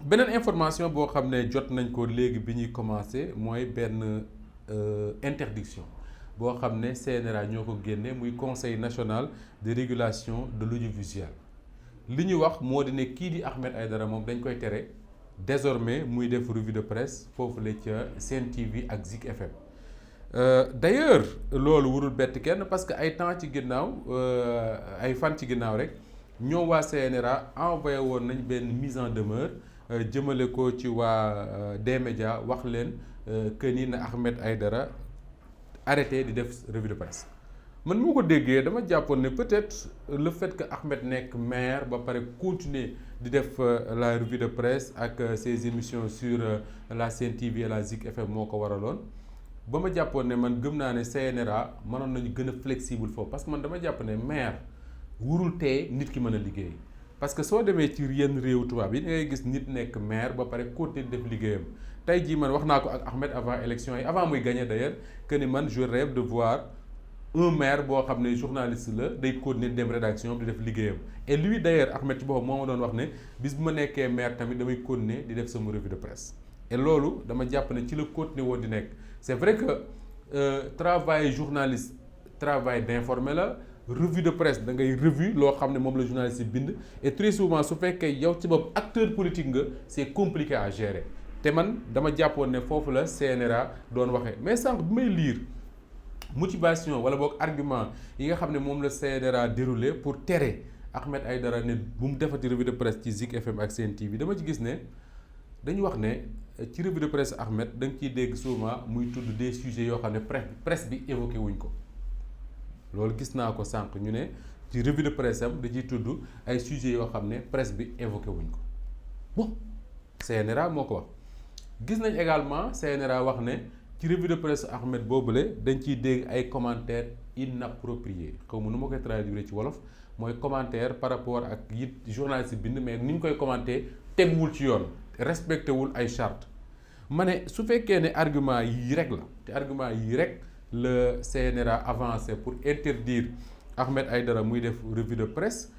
beneen information boo xam ne jot nañ ko léegi bi ñuy commencé mooy benn interdiction boo xam ne CNRA ñoo ko génne muy conseil national de régulation de l'audiovisuel li ñu wax moo di ne kii di Ahmed Aïdara moom dañ koy tere désormais muy def revue de presse foofu la ca Sen TV ak Zik FM d'ailleurs loolu warul bett kenn parce que ay temps ci ginnaaw ay fan ci ginnaaw rek ñoom waa CNRA envoyé woon nañ benn mise en demeure jëmale ko ci waa D-Média wax leen que ni na Ahmed Aïdara arrêté di def revue de presse man moo ko déggee dama jàppoon ne peut-être le fait que Ahmed nekk maire ba pare continuer di def la revue de presse ak ses émissions sur la Sen TV et la Zik FM moo ko waraloon ba ma jàppoon ne man gëm naa ne CNRA mënoon nañu gën a flexible foofu parce que man dama jàpp ne maire wurul tee nit ki mën a liggéey parce que soo demee ci yenn réew tubaab yi da ngay gis nit nekk maire ba pare continuer di def liggéeyam tey jii man wax naa ko ak Ahmed avant élection yi avant muy gagner d'ailleurs que ni man je rêve de voir un maire boo xam ne journaliste la day continuer dem rédaction di def liggéeyam et lui d'ailleurs Ahmed ci boppam moo ma doon wax ne bis bu ma nekkee maire tamit damay continuer di def sama revue de presse et loolu dama jàpp ne ci la continuer woon di nekk c'est vrai que travail journaliste travail d'informer la revue de presse da ngay revue loo xam ne moom la journaliste bind et très souvent su fekkee yow ci bopp acteur politique nga c'est compliqué à gérer te man dama jàppoon ne foofu la CNRA doon waxee mais sànq bi may lire motivation wala boog argument yi nga xam ne moom la CNRA déroulé pour tere Ahmed Aïdara ne bu mu defati revue de presse ci Zik FM ak Sen TV dama ci gis ne dañu wax ne ci revue de presse Ahmed da nga ciy dégg souvent muy tudd des sujets yoo xam ne presse bi évoqué wuñ ko loolu gis naa ko sànq ñu ne ci revue de presse am da ciy tudd ay sujets yoo xam ne presse bi évoqué wuñ ko bon CNRA moo ko wax gis nañ également CNRA wax ne ci revue de presse Ahmed boobule dañ ciy dégg ay commentaires inappropriés xaw ma nu ma koy traduire ci wolof mooy commentaire par rapport ak it journaliste bind mais ni ñu koy commenter teguwul ci yoon respecté wul ay charte ma ne su fekkee ne argument yii rek la te argument yii rek le CNRA avancé pour interdire Ahmed Aïdara muy def revue de presse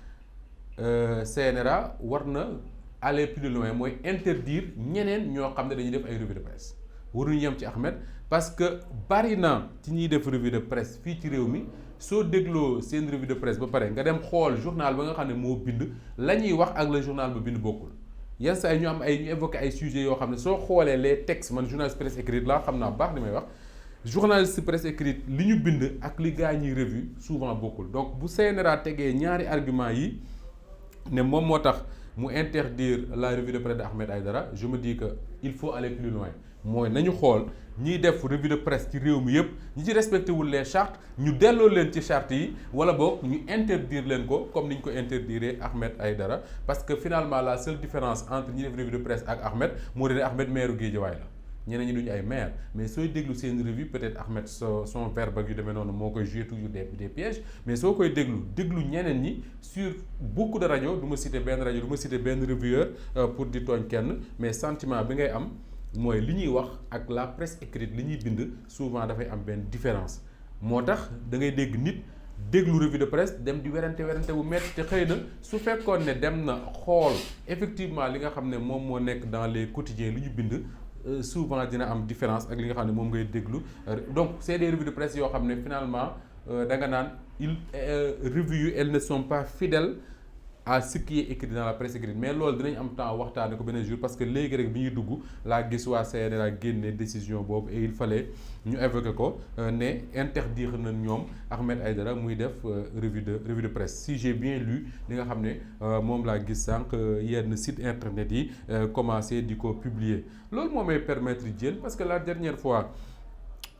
CNRA war na aller plus loin mooy interdire ñeneen ñoo xam ne dañuy def ay revue de presse waruñu yem ci Ahmed parce que bari na ci ñuy def revue de presse fii ci réew mi soo dégloo seen revue de presse ba pare nga dem xool journal ba nga xam ne moo bind la ñuy wax ak le journal ba bind bokkul yenn saa yi ñu am ay ñu évoqué ay sujets yoo xam ne soo xoolee les textes man journaliste presse écrite laa xam naa baax li may wax journaliste presse écrite li ñu bind ak li gaa ñuy revue souvent bokkul donc bu CNRA tegee ñaari argument yi ne moom moo tax mu interdire la revue de presse de Ahmed Aïdara je me dis que il faut aller plus loin mooy nañu xool ñiy def revue de presse ci réew mi yëpp ñi ci respecté wul les chartes ñu delloo leen ci chartes yi wala boog ñu interdire leen ko comme ni ñu ko interdire Ahmed Aïdara parce que finalement la seule différence entre ñi def revue de presse ak Ahmed moo di ne Ahmed maire Guédiawaye la ñeneen ñi duñu ay maire mais sooy déglu seen revue peut-être Ahmed son verbe ak yu demee noonu moo koy jouer toujours des pièges mais soo koy déglu ñeneen ñi sur beaucoup de rajo du ma citer benn rajo du ma citer benn revieweur pour di tooñ kenn mais sentiment bi ngay am mooy li ñuy wax ak la presse écrite li ñuy bind souvent dafay am benn différence moo tax da ngay dégg nit déglu revue de presse dem di werante bu metti te xëy na su fekkoon ne dem na xool effectivement li nga xam ne moom moo nekk dans les quotidiens li ñu bind souvent dina am différence ak li nga xam ne moom ngay déglu donc c'est des revues de presse yoo xam ne finalement da nga naan revues yu elles ne sont pas fidèles à ce qui est écrit dans la presse écrite mais loolu dinañ am temps waxtaane ko beneen jour parce que léegi rek bi ñuy dugg laa gis waa CNRA génne décision boobu et il fallait ñu évoquer ko ne interdire na ñoom Ahmed Aïdara muy def revue de presse si j'ai bien lu li nga xam ne moom laa gis sànq yenn site internet yi commencé di ko publier loolu moo may permettre jël parce que la dernière fois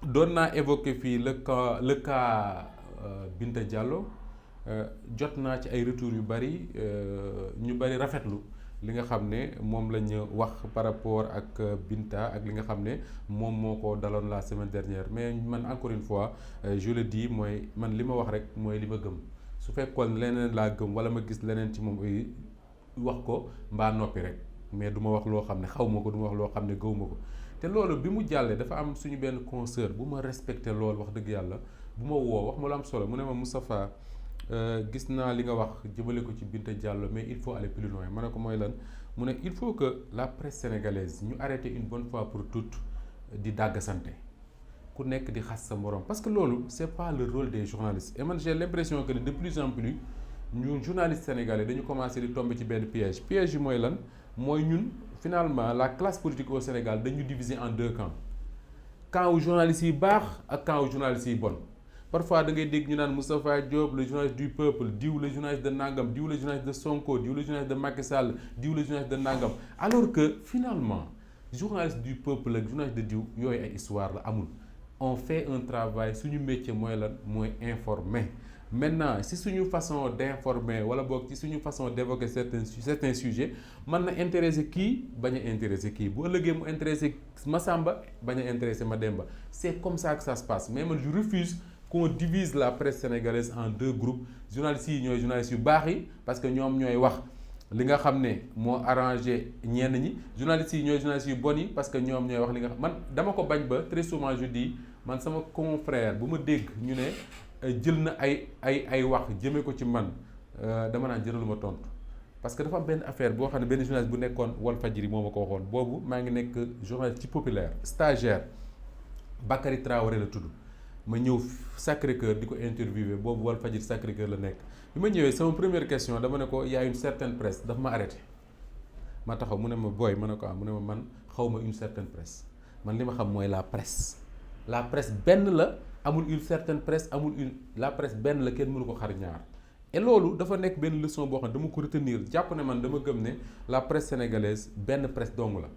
doon naa évoquer fii le cas Binta Diallo jot naa ci ay retours yu bari ñu bari rafetlu li nga xam ne moom la ñu wax par rapport ak Binta ak li nga xam ne moom moo ko daloon la semaine dernière mais man encore une fois je le dis mooy man li ma wax rek mooy li ma gëm su fekkoon leneen laa gëm wala ma gis leneen ci moom wax ko mbaa noppi rek mais du ma wax loo xam ne xaw ma ko du ma wax loo xam ne gëw ma ko te loolu bi mu jàllee dafa am suñu benn consoeur bu ma respecté loolu wax dëgg yàlla bu ma woo wax ma lu am solo mu ne ma Moustapha gis naa li nga wax jëmale ko ci Binta Diallo mais il faut aller plus loin ma ne ko mooy lan mu ne il faut que la presse sénégalaise ñu arrêter une bonne fois pour toutes di dàggasante ku nekk di xas sa morom parce que loolu c'est pas le rôle des journalistes et man j'ai l'impression que de plus en plus ñun journalistes sénégalais dañu commencer di tomber ci benn piège yi mooy lan mooy ñun finalement la classe politique au Sénégal dañu diviser en deux camp wu journalistes yi baax ak camp wu journalistes yi bon parfois da ngay dégg ñu naan Moustapha Diop le journaliste du peuple diw le journaliste de Nangam diw le journaliste de Sonko diw le journaliste de Macky Sall diw le journaliste de Nangam alors que finalement journaliste du peuple ak journaliste de diw yooyu ay histoire la amul on fait un travail suñu métier mooy lan mooy informer maintenant si suñu façon d'informer wala boog ci suñu façon d'évoquer certains sujets mën na intéresser kii bañ a intéresser kii bu ëllëgee mu intéresser Massamba bañ a intéresser Mademba c'est comme ça que ça se passe mais man je refuse qu'on divise la presse sénégalaise en deux groupes journalistes yi ñooy journalistes yu baax yi parce que ñoom ñooy wax li nga xam ne moo arrangé ñenn ñi journalistes yi ñooy journalistes yu bon yi parce que ñoom ñooy wax li nga xam man dama ko bañ ba très souvent je dis man sama confrère bu ma dégg ñu ne jël na ay wax jëmee ko ci man dama naan jëraluma tontu parce que dafa am benn affaire boo xam ne benn journaliste bu nekkoon Walfadjri moo ma ko waxoon boobu maa ngi nekk journaliste ci Populaire stagiaire Bakary Traoré la tudd ma ñëw Sacré-Cœur di ko interviewé boobu Walfadjri Sacré-Cœur la nekk bi ma ñëwee sama première question dama ne ko y a une certaine presse daf ma arrêté ma taxaw mu ne ma booy ma ne ko mu ne ma man xawma une certaine presse man li ma xam mooy la presse benn la amul une certaine presse amul la presse benn la kenn mënu ko xar ñaar et loolu dafa nekk benn leçon boo xam ne dama ko retenir jàpp ne man dama gëm ne la presse sénégalaise benn presse dong la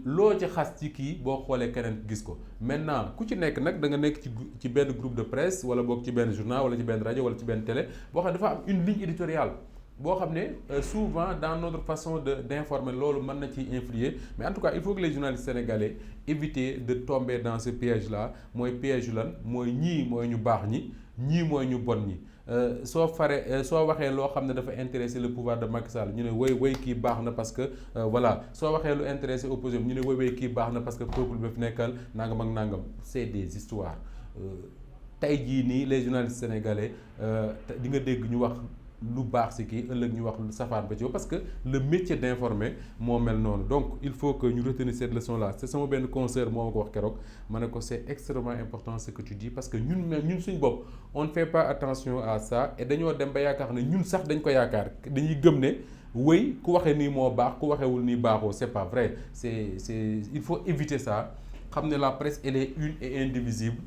loo ci xas ci kii boo xoolee keneen gis ko maintenant ku ci nekk nag da nga nekk ci benn groupe de presse wala boog ci benn journal wala ci benn rajo wala ci benn télé boo xam ne dafa am une ligne éditoriale boo xam ne souvent dans notre façon d'informer loolu mën na ci influer mais en tout cas il faut que les journalistes sénégalais éviter de tomber dans ce piège là mooy piège lan mooy ñii mooy ñu baax ñii mooy ñu bon ñi soo waxee loo xam ne dafa intéresser le pouvoir de Macky Sall ñu ne woy kii baax na parce que voilà soo waxee lu intéresser opposition ñu ne woy kii baax na parce que peuple bi fi nekkal nangam ak nangam c'est des histoires tey jii nii les journalistes sénégalais di nga dégg ñu wax lu baax ci kii ëllëg ñu wax lu safaan ba ci parce que le métier d'informer moo mel noonu donc il faut que ñu retenir cette leçon là c'est sama benn conseiller moo ma ko wax keroog ma ne ko c'est extrêmement important ce que tu dis parce que ñun suñ bopp on ne fait pas attention à ça et dañoo dem ba yaakaar ne ñun sax dañ ko yaakaar dañuy gëm ne wéy ku waxee nii moo baax ku waxewul nii baaxoo c'est pas vrai c'est il faut éviter ça xam ne la presse elle est une et indivisible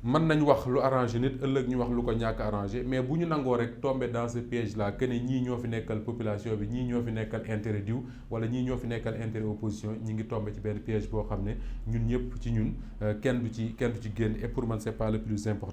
mën nañ wax lu arrangé nit ëllëg ñu wax lu ko ñàkk arrangé mais bu ñu nangoo rek tomber dans ce piège là que ne ñii ñoo fi nekkal population bi ñii ñoo fi nekkal intérêt diw wala ñii ñoo fi nekkal intérêt opposition ñi ngi tomber ci benn piège boo xam ne ñun ñëpp ci ñun kenn du ci génn et pour man c'est pas le plus important